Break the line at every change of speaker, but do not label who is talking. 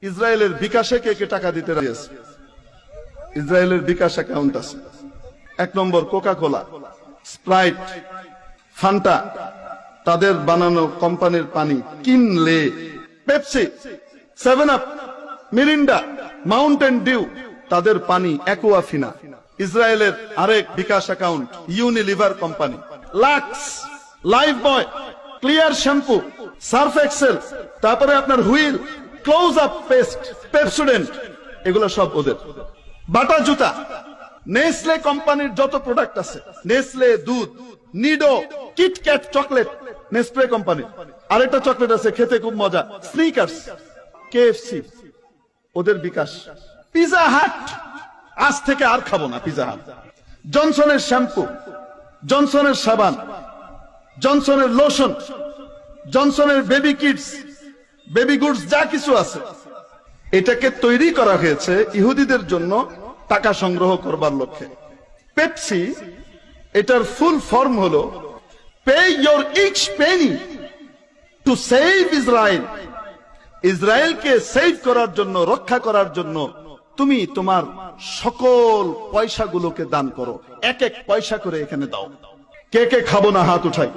ইসরায়েলের বিকাশে কে কে টাকা দিতে রাজি আছে? ইসরায়েলের বিকাশ অ্যাকাউন্ট আছে। 1 নম্বর কোকা কোলা, স্প্রাইট, ফান্টা, তাদের বানানো কোম্পানির পানি কিনলে, Pepsi, 7 up, Mirinda, Mountain Dew, তাদের পানি অ্যাকুয়াফিনা। ইসরায়েলের আরেক bKash account Unilever company, Lux, Lifebuoy, Clear shampoo, Surf Excel, তারপরে আপনার Wheel, Close Up paste, Pepsodent, এগুলো সব ওদের। বাটা জুতা, নেসলে কোম্পানির যত প্রোডাক্ট আছে, নেসলে দুধ, নিডো, কিটক্যাট চকলেট, নেসপ্রে কোম্পানি। আরেকটা চকলেট আছে খেতে খুব মজা, স্নিকার্স, কেএফসি, ওদের বিকাশ। পিজা হাট, আজ থেকে আর খাবো না পিজা হাট। জনসনের শ্যাম্পু, জনসনের সাবান, জনসনের লোশন, জনসনের বেবি কিডস, বেবি গুডস, যা কিছু আছে, এটাকে তৈরি করা হয়েছে ইহুদিদের জন্য টাকা সংগ্রহ করবার লক্ষ্যে। পেপসি, এটার ফুল ফর্ম হলো pay your each penny to save Israel. ইসরায়েলকে সেভ করার জন্য, রক্ষা করার জন্য তুমি তোমার সকল পয়সাগুলোকে দান করো। এক এক পয়সা করে এখানে দাও। কে কে খাবো না হাত উঠাই।